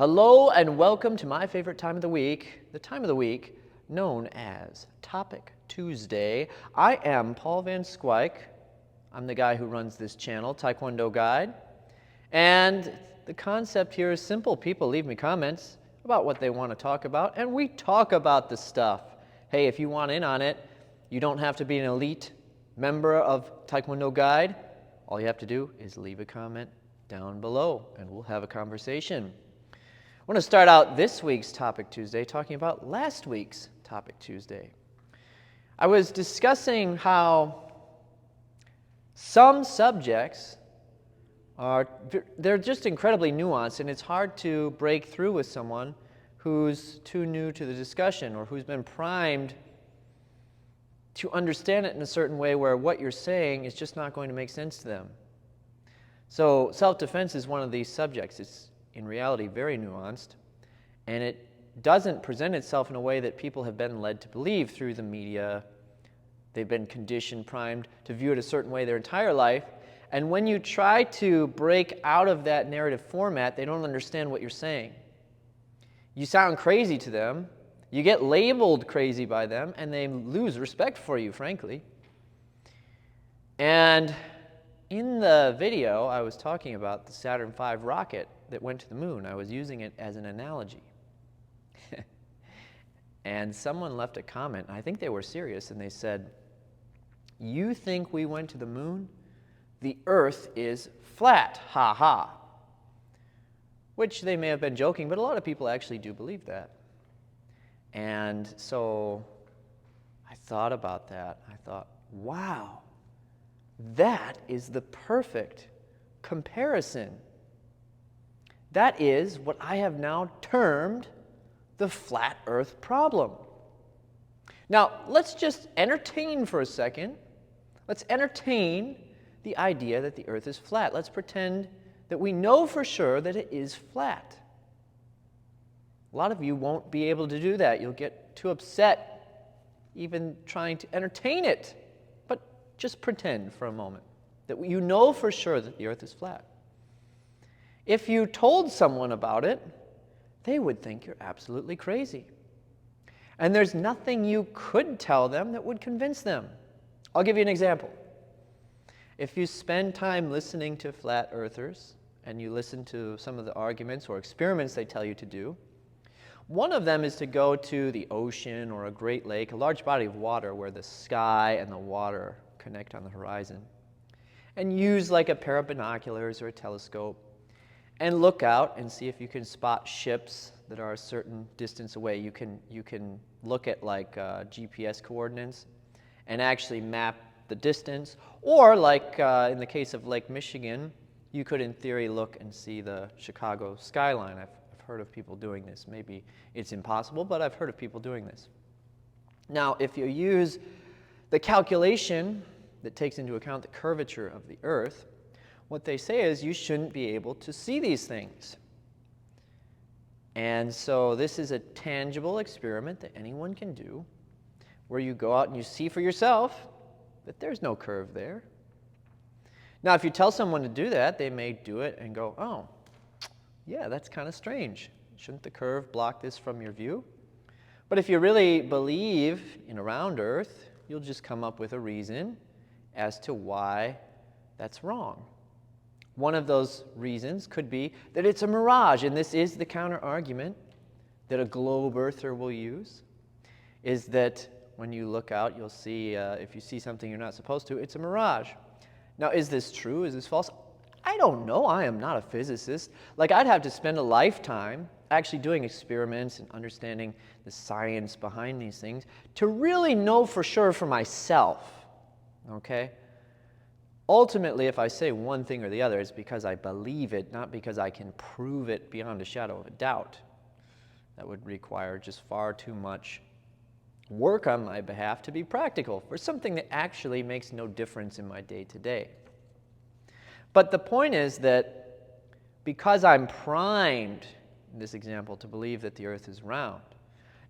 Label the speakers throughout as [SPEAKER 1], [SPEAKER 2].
[SPEAKER 1] Hello and welcome to my favorite time of the week, the time of the week known as Topic Tuesday. I am Paul Van Squike. I'm the guy who runs this channel, Taekwondo Guide. And the concept here is simple. People leave me comments about what they want to talk about, and we talk about the stuff. Hey, if you want in on it, you don't have to be an elite member of Taekwondo Guide. All you have to do is leave a comment down below, and we'll have a conversation. I want to start out this week's Topic Tuesday talking about last week's Topic Tuesday. I was discussing how some subjects they're just incredibly nuanced, and it's hard to break through with someone who's too new to the discussion or who's been primed to understand it in a certain way where what you're saying is just not going to make sense to them. So self-defense is one of these subjects. It's in reality very nuanced, and it doesn't present itself in a way that people have been led to believe through the media. They've been conditioned, primed to view it a certain way their entire life, and when you try to break out of that narrative format, they don't understand what you're saying. You sound crazy to them, you get labeled crazy by them, and they lose respect for you, frankly. And in the video, I was talking about the Saturn V rocket that went to the moon. I was using it as an analogy. And someone left a comment, I think they were serious, and they said, "You think we went to the moon? The Earth is flat, ha ha." Which they may have been joking, but a lot of people actually do believe that. And so I thought about that. I thought, wow, that is the perfect comparison. That is what I have now termed the flat Earth problem. Now, let's just entertain for a second. Let's entertain the idea that the Earth is flat. Let's pretend that we know for sure that it is flat. A lot of you won't be able to do that. You'll get too upset even trying to entertain it. But just pretend for a moment that you know for sure that the Earth is flat. If you told someone about it, they would think you're absolutely crazy. And there's nothing you could tell them that would convince them. I'll give you an example. If you spend time listening to flat earthers, and you listen to some of the arguments or experiments they tell you to do, one of them is to go to the ocean or a great lake, a large body of water where the sky and the water connect on the horizon, and use like a pair of binoculars or a telescope and look out and see if you can spot ships that are a certain distance away. You can look at like GPS coordinates and actually map the distance, or like in the case of Lake Michigan, you could in theory look and see the Chicago skyline. I've heard of people doing this. Maybe it's impossible, but I've heard of people doing this. Now, if you use the calculation that takes into account the curvature of the Earth, what they say is you shouldn't be able to see these things. And so this is a tangible experiment that anyone can do, where you go out and you see for yourself that there's no curve there. Now, if you tell someone to do that, they may do it and go, "Oh, yeah, that's kind of strange. Shouldn't the curve block this from your view?" But if you really believe in a round Earth, you'll just come up with a reason as to why that's wrong. One of those reasons could be that it's a mirage, and this is the counter-argument that a globe earther will use, is that when you look out, you'll see, if you see something you're not supposed to, it's a mirage. Now, is this true? Is this false? I don't know. I am not a physicist. Like, I'd have to spend a lifetime actually doing experiments and understanding the science behind these things to really know for sure for myself, okay? Ultimately, if I say one thing or the other, it's because I believe it, not because I can prove it beyond a shadow of a doubt. That would require just far too much work on my behalf to be practical for something that actually makes no difference in my day-to-day. But the point is that because I'm primed, in this example, to believe that the Earth is round,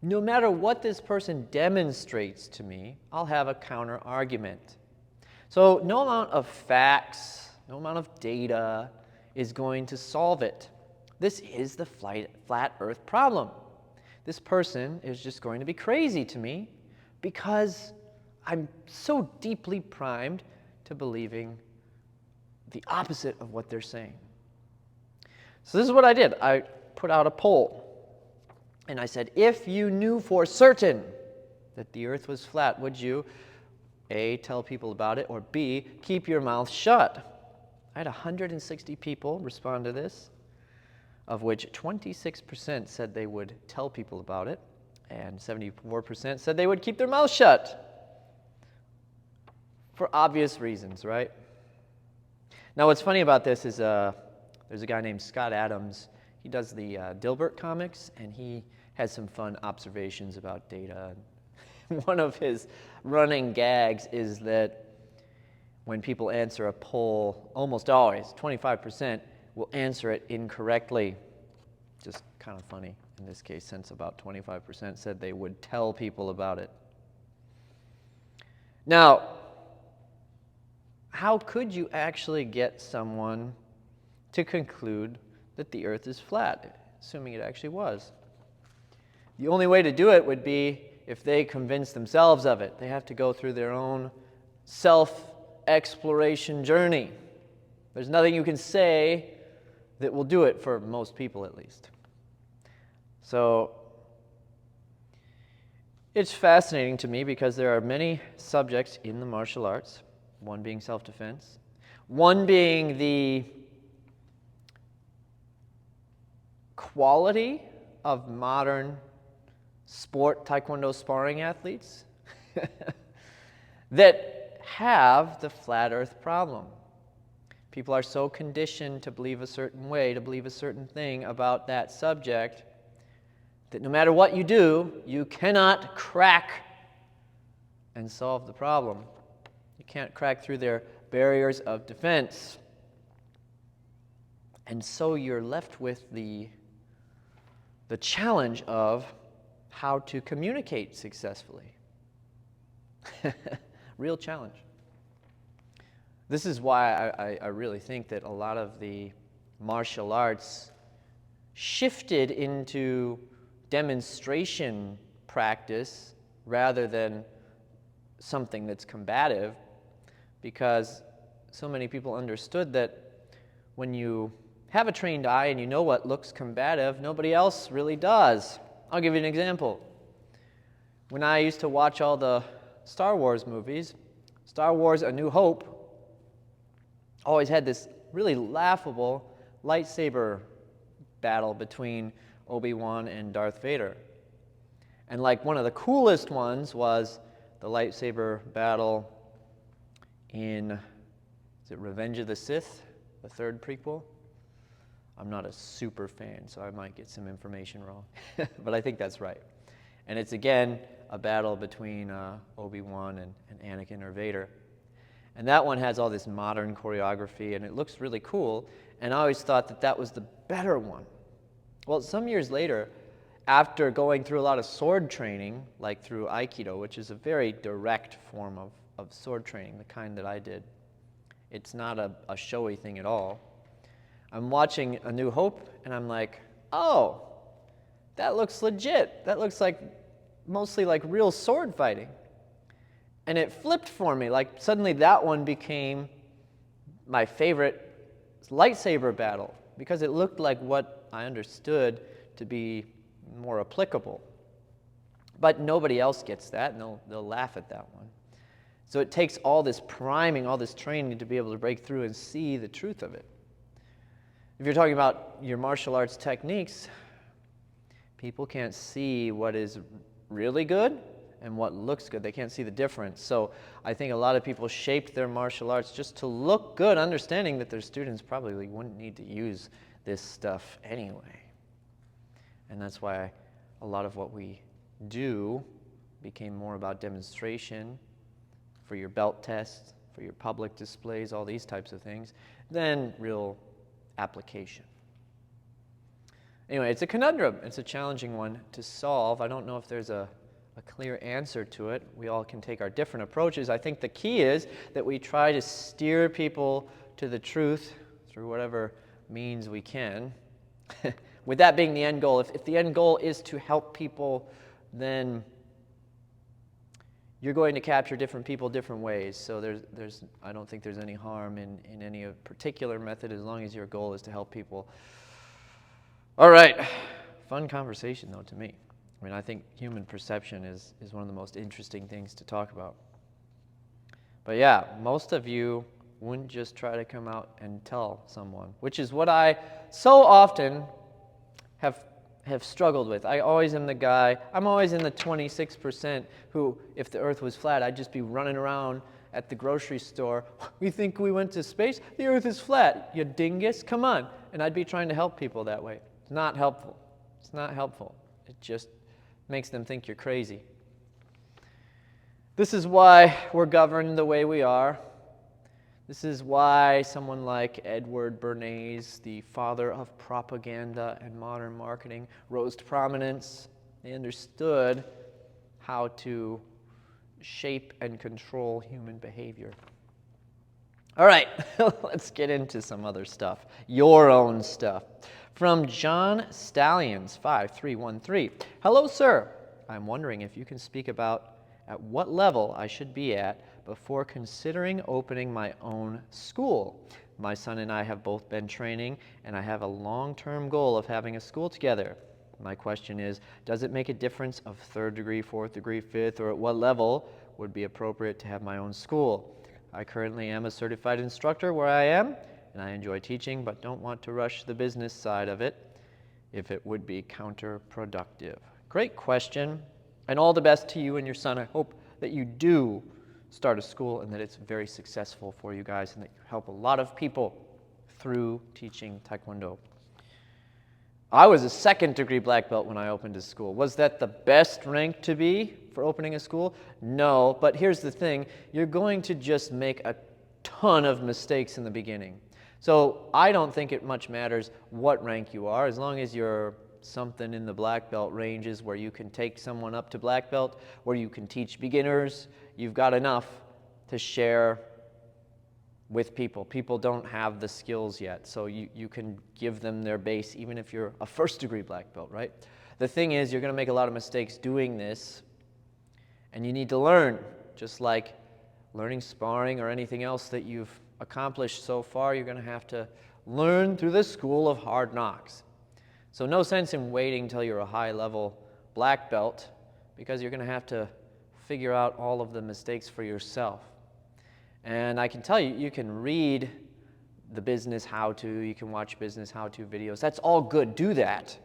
[SPEAKER 1] no matter what this person demonstrates to me, I'll have a counter-argument. So no amount of facts, no amount of data is going to solve it. This is the flat earth problem. This person is just going to be crazy to me because I'm so deeply primed to believing the opposite of what they're saying. So this is what I did. I put out a poll, and I said, if you knew for certain that the earth was flat, would you, A, tell people about it, or B, keep your mouth shut? I had 160 people respond to this, of which 26% said they would tell people about it, and 74% said they would keep their mouth shut. For obvious reasons, right? Now, what's funny about this is there's a guy named Scott Adams. He does the Dilbert comics, and he has some fun observations about data. One of his running gags is that when people answer a poll, almost always, 25% will answer it incorrectly. Just kind of funny in this case, since about 25% said they would tell people about it. Now, how could you actually get someone to conclude that the earth is flat, assuming it actually was? The only way to do it would be if they convince themselves of it. They have to go through their own self-exploration journey. There's nothing you can say that will do it, for most people at least. So it's fascinating to me because there are many subjects in the martial arts, one being self-defense, one being the quality of modern sport Taekwondo sparring athletes that have the flat earth problem. People are so conditioned to believe a certain way, to believe a certain thing about that subject, that no matter what you do, you cannot crack and solve the problem. You can't crack through their barriers of defense. And so you're left with the challenge of how to communicate successfully. Real challenge. This is why I really think that a lot of the martial arts shifted into demonstration practice rather than something that's combative, because so many people understood that when you have a trained eye and you know what looks combative, nobody else really does. I'll give you an example. When I used to watch all the Star Wars movies, Star Wars A New Hope always had this really laughable lightsaber battle between Obi-Wan and Darth Vader. And like one of the coolest ones was the lightsaber battle in, is it Revenge of the Sith, the third prequel? I'm not a super fan, so I might get some information wrong, but I think that's right. And it's again a battle between Obi-Wan and Anakin or Vader. And that one has all this modern choreography, and it looks really cool, and I always thought that that was the better one. Well, some years later, after going through a lot of sword training, like through Aikido, which is a very direct form of sword training, the kind that I did, it's not a showy thing at all. I'm watching A New Hope, and I'm like, oh, that looks legit. That looks like mostly like real sword fighting. And it flipped for me. Like suddenly that one became my favorite lightsaber battle because it looked like what I understood to be more applicable. But nobody else gets that, and they'll laugh at that one. So it takes all this priming, all this training to be able to break through and see the truth of it. If you're talking about your martial arts techniques, people can't see what is really good and what looks good. They can't see the difference. So I think a lot of people shaped their martial arts just to look good, understanding that their students probably wouldn't need to use this stuff anyway. And that's why a lot of what we do became more about demonstration for your belt tests, for your public displays, all these types of things, than real application. Anyway, it's a conundrum. It's a challenging one to solve. I don't know if there's a clear answer to it. We all can take our different approaches. I think the key is that we try to steer people to the truth through whatever means we can. With that being the end goal, if the end goal is to help people, then you're going to capture different people different ways. So I don't think there's any harm in any particular method as long as your goal is to help people. All right. Fun conversation, though, to me. I mean, I think human perception is one of the most interesting things to talk about. But yeah, most of you wouldn't just try to come out and tell someone, which is what I so often have struggled with. I always am the guy, I'm always in the 26% who, if the earth was flat, I'd just be running around at the grocery store. We think we went to space? The earth is flat, you dingus, come on. And I'd be trying to help people that way. It's not helpful. It's not helpful. It just makes them think you're crazy. This is why we're governed the way we are. This is why someone like Edward Bernays, the father of propaganda and modern marketing, rose to prominence. They understood how to shape and control human behavior. All right, let's get into some other stuff, your own stuff. From John Stallions, 5313. Hello, sir. I'm wondering if you can speak about at what level I should be at before considering opening my own school. My son and I have both been training, and I have a long-term goal of having a school together. My question is, does it make a difference of 3rd degree, 4th degree, 5th, or at what level would be appropriate to have my own school? I currently am a certified instructor where I am, and I enjoy teaching, but don't want to rush the business side of it if it would be counterproductive. Great question, and all the best to you and your son. I hope that you do start a school and that it's very successful for you guys and that you help a lot of people through teaching Taekwondo. I was a 2nd degree black belt when I opened a school. Was that the best rank to be for opening a school? No, but here's the thing. You're going to just make a ton of mistakes in the beginning. So I don't think it much matters what rank you are, as long as you're something in the black belt ranges where you can take someone up to black belt, where you can teach beginners. You've got enough to share with people. People don't have the skills yet, so you can give them their base even if you're a 1st degree black belt, right? The thing is, you're going to make a lot of mistakes doing this, and you need to learn, just like learning sparring or anything else that you've accomplished so far. You're going to have to learn through the school of hard knocks. So no sense in waiting till you're a high-level black belt, because you're going to have to figure out all of the mistakes for yourself. And I can tell you, you can read the business how-to, you can watch business how-to videos. That's all good. Do that.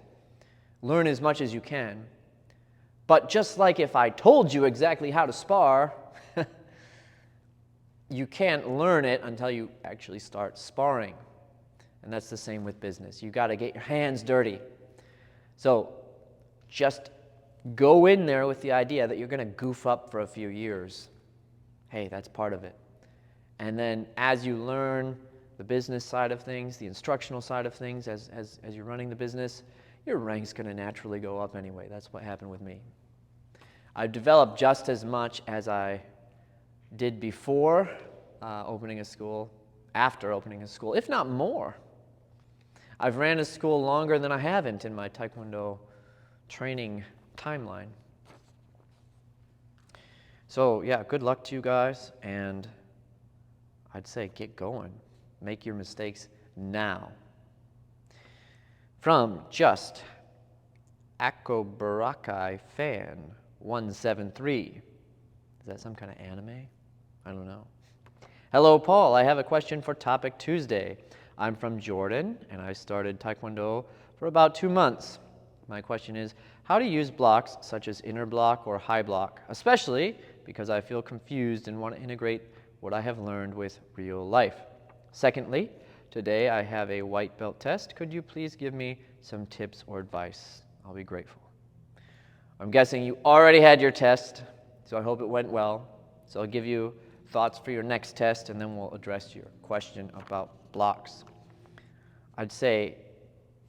[SPEAKER 1] Learn as much as you can. But just like if I told you exactly how to spar, you can't learn it until you actually start sparring. And that's the same with business. You've got to get your hands dirty. So just go in there with the idea that you're going to goof up for a few years. Hey, that's part of it. And then as you learn the business side of things, the instructional side of things, as you're running the business, your rank's going to naturally go up anyway. That's what happened with me. I've developed just as much as I did before opening a school, after opening a school, if not more. I've ran a school longer than I haven't in my Taekwondo training timeline. So yeah, good luck to you guys, and I'd say get going. Make your mistakes now. From Just Akobarakai Fan 173. Is that some kind of anime? I don't know. Hello, Paul. I have a question for Topic Tuesday. I'm from Jordan, and I started Taekwondo for about 2 months. My question is, how to use blocks such as inner block or high block, especially because I feel confused and want to integrate what I have learned with real life. Secondly, today I have a white belt test. Could you please give me some tips or advice? I'll be grateful. I'm guessing you already had your test, so I hope it went well. So I'll give you thoughts for your next test, and then we'll address your question about blocks. I'd say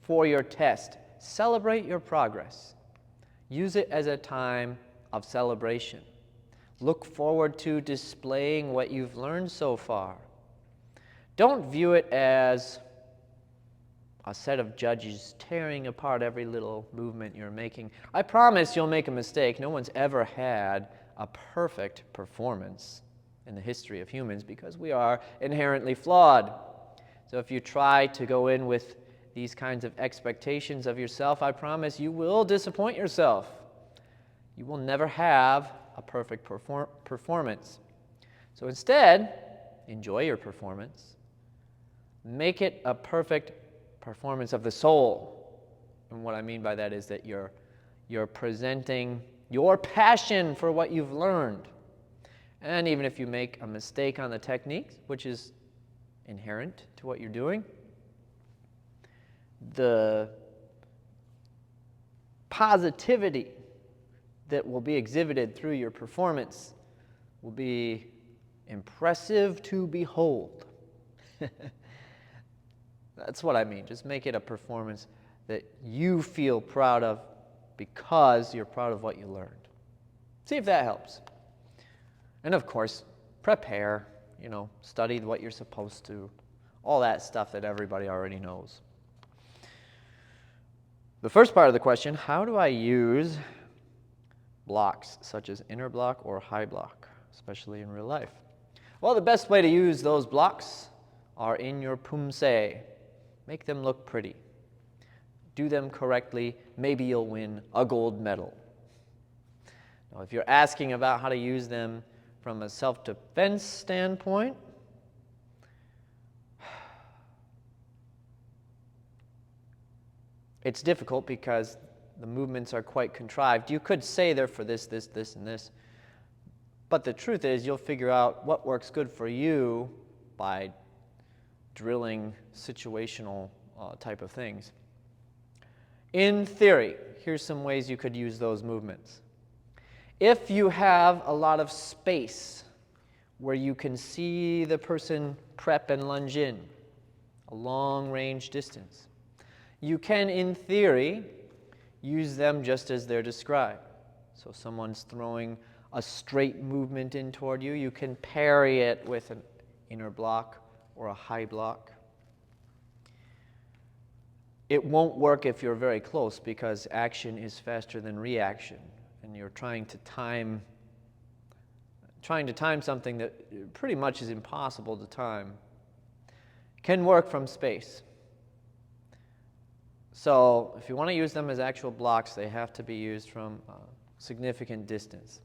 [SPEAKER 1] for your test, celebrate your progress. Use it as a time of celebration. Look forward to displaying what you've learned so far. Don't view it as a set of judges tearing apart every little movement you're making. I promise you'll make a mistake. No one's ever had a perfect performance in the history of humans because we are inherently flawed. So if you try to go in with these kinds of expectations of yourself, I promise you will disappoint yourself. You will never have a perfect performance. So instead, enjoy your performance. Make it a perfect performance of the soul. And what I mean by that is that you're presenting your passion for what you've learned. And even if you make a mistake on the technique, which is inherent to what you're doing, the positivity that will be exhibited through your performance will be impressive to behold. That's what I mean. Just make it a performance that you feel proud of because you're proud of what you learned. See if that helps. And of course, prepare, study what you're supposed to, all that stuff that everybody already knows. The first part of the question, how do I use blocks such as inner block or high block, especially in real life? Well, the best way to use those blocks are in your pumse. Make them look pretty. Do them correctly. Maybe you'll win a gold medal. Now, if you're asking about how to use them from a self-defense standpoint, it's difficult because the movements are quite contrived. You could say they're for this, this, this, and this. But the truth is you'll figure out what works good for you by drilling situational type of things. In theory, here's some ways you could use those movements. If you have a lot of space where you can see the person prep and lunge in, a long range distance, you can, in theory, use them just as they're described. So someone's throwing a straight movement in toward you, you can parry it with an inner block or a high block. It won't work if you're very close because action is faster than reaction, and you're trying to time something that pretty much is impossible to time. Can work from space. So if you want to use them as actual blocks, they have to be used from a significant distance.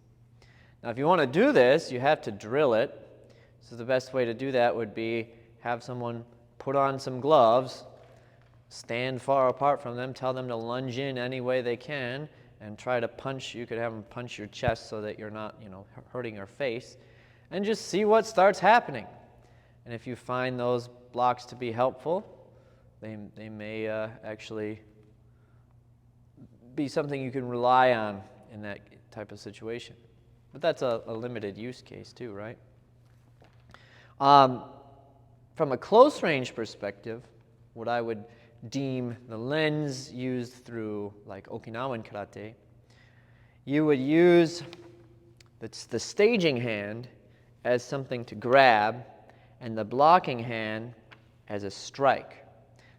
[SPEAKER 1] Now, if you want to do this, you have to drill it. So the best way to do that would be have someone put on some gloves, stand far apart from them, tell them to lunge in any way they can, and try to punch. You could have them punch your chest so that you're not, hurting your face, and just see what starts happening. And if you find those blocks to be helpful, they may actually be something you can rely on in that type of situation. But that's a limited use case too, right? From a close range perspective, what I would deem the lens used through like Okinawan karate, you would use the staging hand as something to grab and the blocking hand as a strike.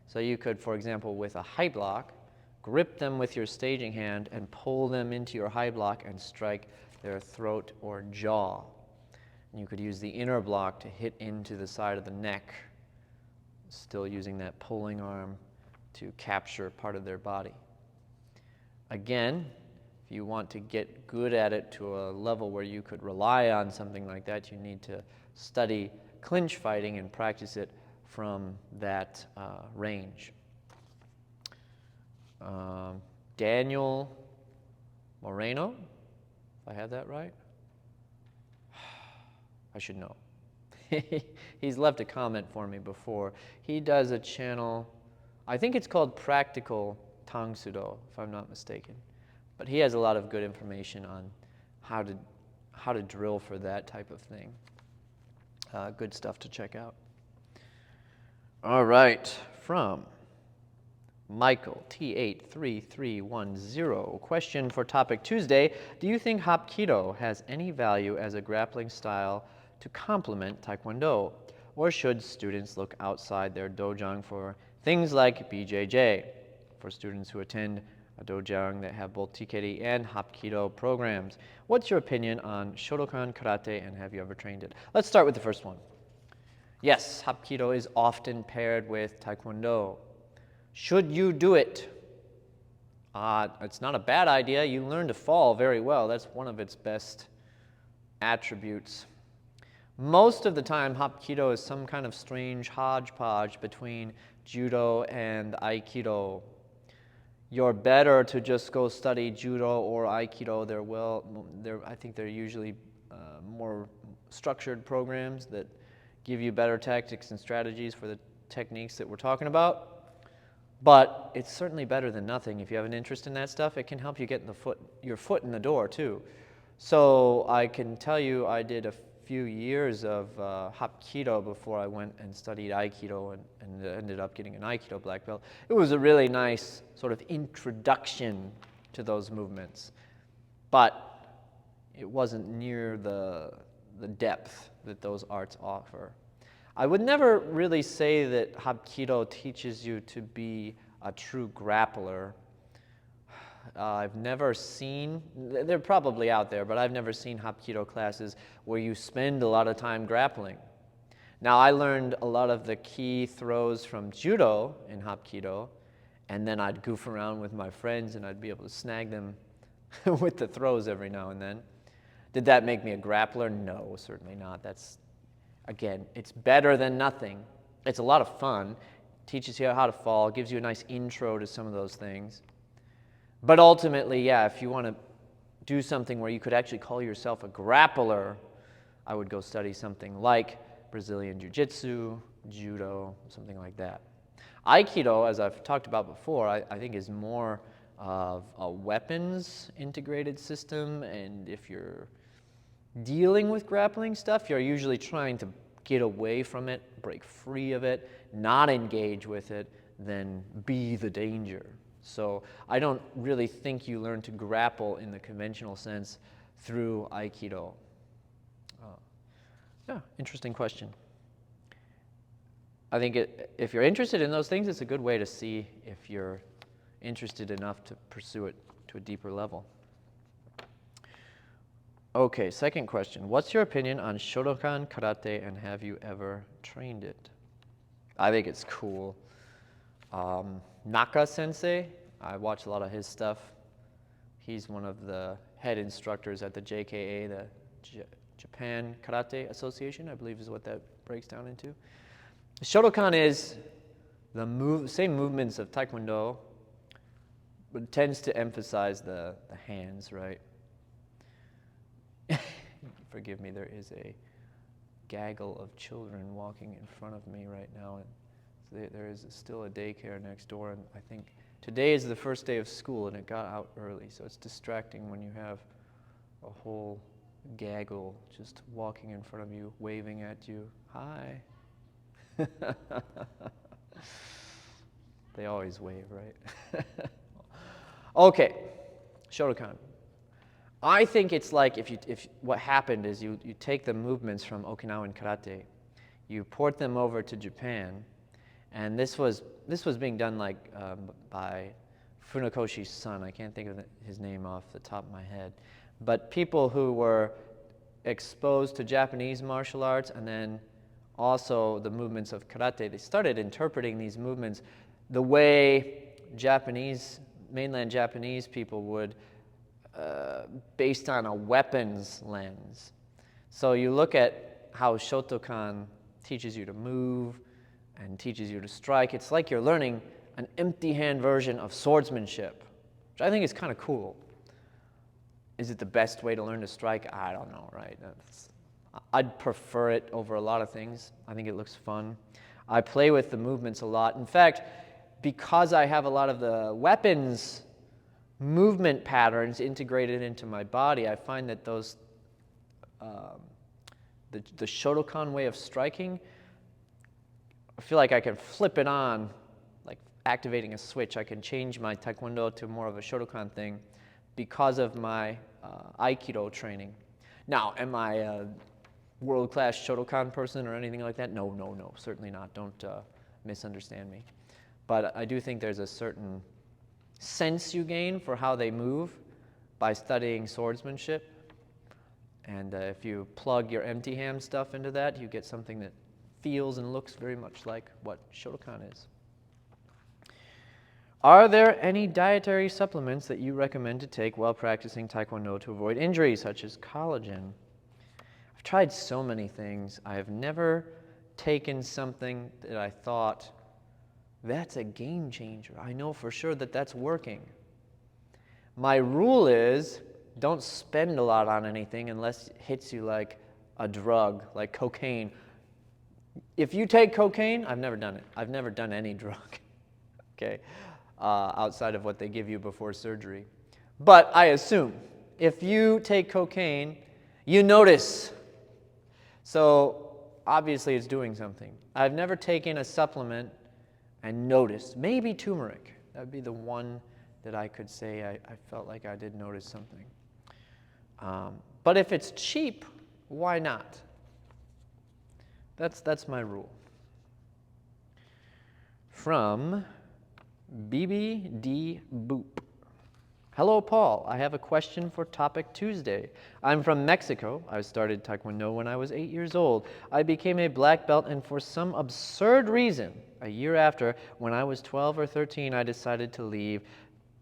[SPEAKER 1] So you could, for example, with a high block, grip them with your staging hand and pull them into your high block and strike their throat or jaw. And you could use the inner block to hit into the side of the neck, still using that pulling arm to capture part of their body. Again, if you want to get good at it to a level where you could rely on something like that, you need to study clinch fighting and practice it from that range. Daniel Moreno, if I have that right? I should know. He's left a comment for me before. He does a channel, I think it's called Practical Tang Sudo, if I'm not mistaken. But he has a lot of good information on how to drill for that type of thing. Good stuff to check out. All right, from Michael, T83310. Question for Topic Tuesday. Do you think Hapkido has any value as a grappling style to complement Taekwondo? Or should students look outside their dojang for Things like BJJ for students who attend a dojang that have both TKD and Hapkido programs. What's your opinion on Shotokan Karate and have you ever trained it? Let's start with the first one. Yes, Hapkido is often paired with Taekwondo. Should you do it? It's not a bad idea. You learn to fall very well. That's one of its best attributes. Most of the time, Hapkido is some kind of strange hodgepodge between Judo and Aikido. You're better to just go study Judo or Aikido. I think they're usually more structured programs that give you better tactics and strategies for the techniques that we're talking about. But it's certainly better than nothing. If you have an interest in that stuff, it can help you get your foot in the door too. So I can tell you I did a few years of Hapkido before I went and studied Aikido and ended up getting an Aikido black belt. It was a really nice sort of introduction to those movements. But it wasn't near the depth that those arts offer. I would never really say that Hapkido teaches you to be a true grappler. I've never seen, they're probably out there, but I've never seen Hapkido classes where you spend a lot of time grappling. Now, I learned a lot of the key throws from Judo in Hapkido, and then I'd goof around with my friends and I'd be able to snag them with the throws every now and then. Did that make me a grappler? No, certainly not. Again, it's better than nothing. It's a lot of fun. Teaches you how to fall, gives you a nice intro to some of those things. But ultimately, yeah, if you want to do something where you could actually call yourself a grappler, I would go study something like Brazilian Jiu-Jitsu, Judo, something like that. Aikido, as I've talked about before, I think is more of a weapons integrated system, and if you're dealing with grappling stuff, you're usually trying to get away from it, break free of it, not engage with it, then be the danger. So I don't really think you learn to grapple in the conventional sense through Aikido. Yeah, interesting question. I think if you're interested in those things, it's a good way to see if you're interested enough to pursue it to a deeper level. Okay, second question. What's your opinion on Shotokan Karate and have you ever trained it? I think it's cool. Naka Sensei, I watch a lot of his stuff. He's one of the head instructors at the JKA, the Japan Karate Association, I believe is what that breaks down into. Shotokan is the same movements of Taekwondo, but it tends to emphasize the hands, right? Forgive me, there is a gaggle of children walking in front of me right now. And there is still a daycare next door, and I think today is the first day of school, and it got out early, so it's distracting when you have a whole gaggle just walking in front of you, waving at you. Hi. They always wave, right? Okay, Shotokan. I think it's like if what happened is you take the movements from Okinawan karate, you port them over to Japan, and this was being done like by Funakoshi's son. I can't think of his name off the top of my head, but people who were exposed to Japanese martial arts and then also the movements of karate, they started interpreting these movements the way mainland Japanese people would, based on a weapons lens. So you look at how Shotokan teaches you to move and teaches you to strike. It's like you're learning an empty hand version of swordsmanship, which I think is kind of cool. Is it the best way to learn to strike? I don't know, right? I'd prefer it over a lot of things. I think it looks fun. I play with the movements a lot. In fact, because I have a lot of the weapons movement patterns integrated into my body, I find that those, the Shotokan way of striking, I feel like I can flip it on, like activating a switch. I can change my Taekwondo to more of a Shotokan thing because of my Aikido training. Now, am I a world-class Shotokan person or anything like that? No, certainly not. Don't misunderstand me. But I do think there's a certain sense you gain for how they move by studying swordsmanship. And if you plug your empty hand stuff into that, you get something that feels and looks very much like what Shotokan is. Are there any dietary supplements that you recommend to take while practicing Taekwondo to avoid injury, such as collagen? I've tried so many things. I have never taken something that I thought, that's a game changer. I know for sure that that's working. My rule is, don't spend a lot on anything unless it hits you like a drug, like cocaine. If you take cocaine, I've never done it. I've never done any drug, okay, outside of what they give you before surgery. But I assume if you take cocaine, you notice. So obviously it's doing something. I've never taken a supplement and noticed. Maybe turmeric. That would be the one that I could say I felt like I did notice something. But if it's cheap, why not? That's my rule. From BBD Boop. Hello, Paul. I have a question for Topic Tuesday. I'm from Mexico. I started Taekwondo when I was 8 years old. I became a black belt, and for some absurd reason, a year after, when I was 12 or 13, I decided to leave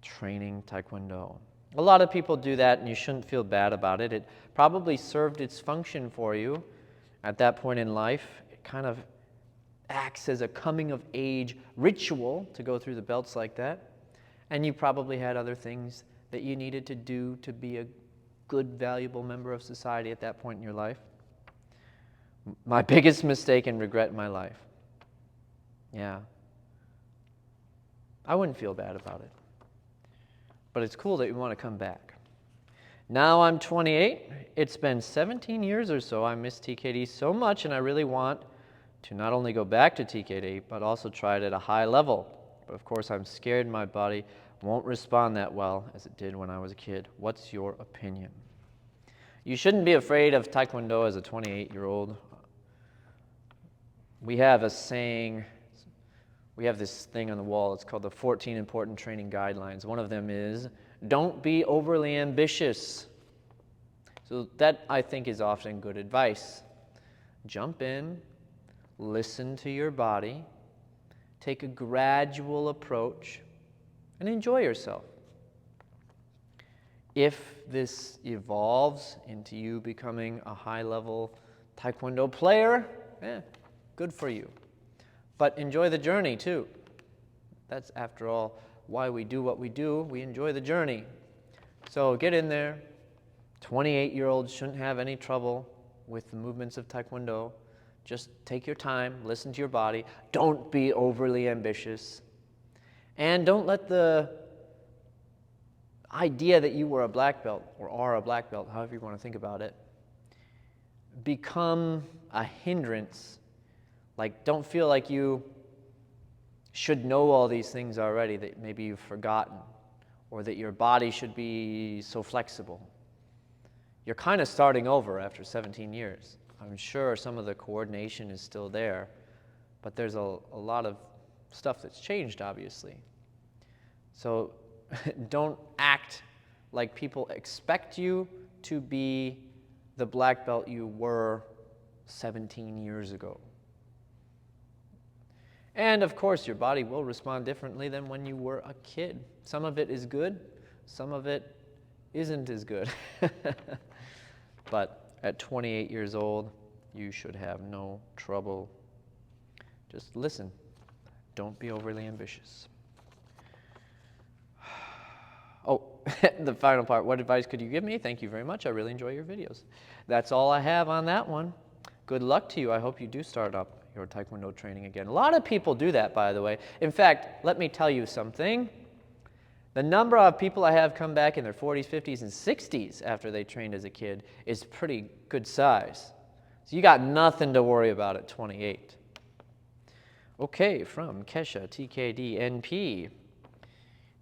[SPEAKER 1] training Taekwondo. A lot of people do that, and you shouldn't feel bad about it. It probably served its function for you at that point in life. It kind of acts as a coming-of-age ritual to go through the belts like that. And you probably had other things that you needed to do to be a good, valuable member of society at that point in your life. My biggest mistake and regret in my life. Yeah. I wouldn't feel bad about it. But it's cool that you want to come back. Now I'm 28. It's been 17 years or so. I miss TKD so much, and I really want to not only go back to TKD, but also try it at a high level. But of course, I'm scared my body won't respond that well as it did when I was a kid. What's your opinion? You shouldn't be afraid of Taekwondo as a 28-year-old. We have a saying, we have this thing on the wall. It's called the 14 Important Training Guidelines. One of them is, don't be overly ambitious. So that, I think, is often good advice. Jump in, listen to your body, take a gradual approach, and enjoy yourself. If this evolves into you becoming a high-level Taekwondo player, good for you. But enjoy the journey, too. That's, after all, why we do what we do. We enjoy the journey. So get in there. 28-year-olds shouldn't have any trouble with the movements of Taekwondo. Just take your time, listen to your body. Don't be overly ambitious. And don't let the idea that you were a black belt, or are a black belt, however you want to think about it, become a hindrance. Like, don't feel like you should know all these things already that maybe you've forgotten, or that your body should be so flexible. You're kind of starting over after 17 years. I'm sure some of the coordination is still there, but there's a lot of stuff that's changed, obviously. So don't act like people expect you to be the black belt you were 17 years ago. And of course, your body will respond differently than when you were a kid. Some of it is good, some of it isn't as good. But at 28 years old, you should have no trouble. Just listen. Don't be overly ambitious. Oh, the final part. What advice could you give me? Thank you very much. I really enjoy your videos. That's all I have on that one. Good luck to you. I hope you do start up your Taekwondo training again. A lot of people do that, by the way. In fact, let me tell you something. The number of people I have come back in their 40s, 50s, and 60s after they trained as a kid is pretty good size. So you got nothing to worry about at 28. Okay, from Kesha, TKD, NP.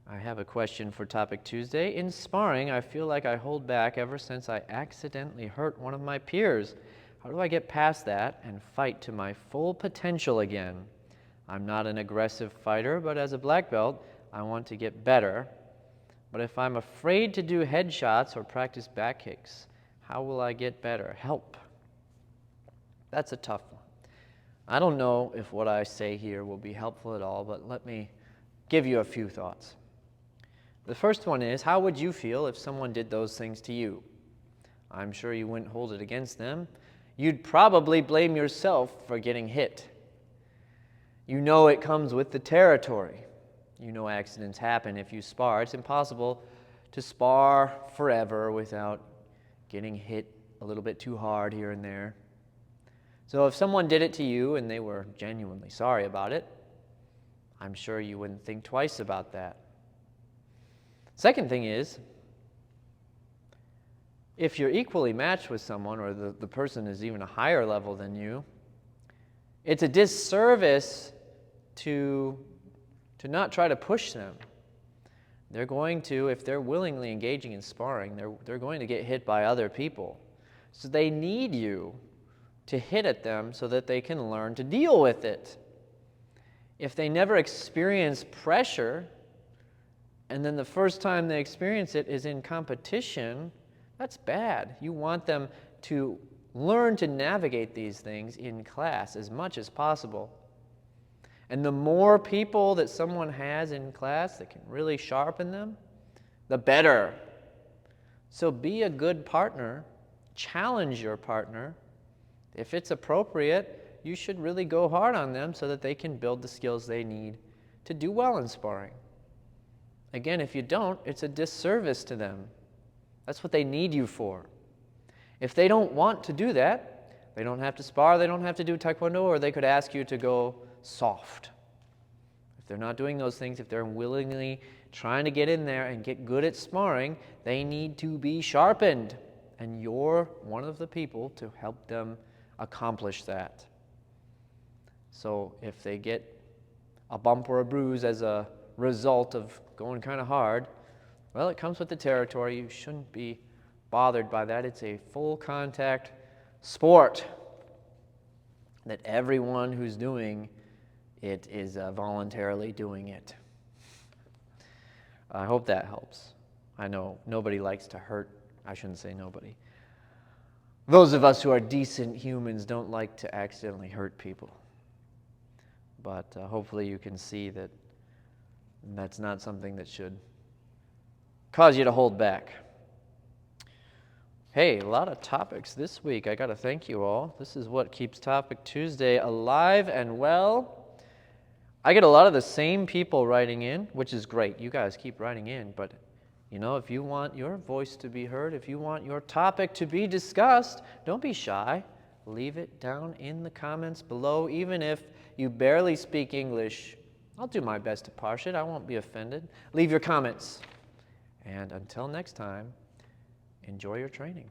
[SPEAKER 1] I have a question for Topic Tuesday. In sparring, I feel like I hold back ever since I accidentally hurt one of my peers. How do I get past that and fight to my full potential again? I'm not an aggressive fighter, but as a black belt, I want to get better. But if I'm afraid to do headshots or practice back kicks, how will I get better? Help. That's a tough one. I don't know if what I say here will be helpful at all, but let me give you a few thoughts. The first one is, how would you feel if someone did those things to you? I'm sure you wouldn't hold it against them. You'd probably blame yourself for getting hit. You know it comes with the territory. You know accidents happen if you spar. It's impossible to spar forever without getting hit a little bit too hard here and there. So if someone did it to you and they were genuinely sorry about it, I'm sure you wouldn't think twice about that. Second thing is, if you're equally matched with someone or the person is even a higher level than you, it's a disservice to not try to push them. They're going to, if they're willingly engaging in sparring, they're going to get hit by other people. So they need you to hit at them so that they can learn to deal with it. If they never experience pressure, and then the first time they experience it is in competition, that's bad. You want them to learn to navigate these things in class as much as possible. And the more people that someone has in class that can really sharpen them, the better. So be a good partner. Challenge your partner. If it's appropriate, you should really go hard on them so that they can build the skills they need to do well in sparring. Again, if you don't, it's a disservice to them. That's what they need you for. If they don't want to do that, they don't have to spar, they don't have to do Taekwondo, or they could ask you to go soft. If they're not doing those things, if they're willingly trying to get in there and get good at sparring, they need to be sharpened. And you're one of the people to help them accomplish that. So if they get a bump or a bruise as a result of going kind of hard, well, it comes with the territory. You shouldn't be bothered by that. It's a full contact sport that everyone who's doing it is voluntarily doing it. I hope that helps. I know nobody likes to hurt. I shouldn't say nobody. Those of us who are decent humans don't like to accidentally hurt people. But hopefully you can see that that's not something that should cause you to hold back. Hey, a lot of topics this week. I got to thank you all. This is what keeps Topic Tuesday alive and well. I get a lot of the same people writing in, which is great. You guys keep writing in, but you know, if you want your voice to be heard, if you want your topic to be discussed, don't be shy. Leave it down in the comments below. Even if you barely speak English, I'll do my best to parse it. I won't be offended. Leave your comments. And until next time, enjoy your training.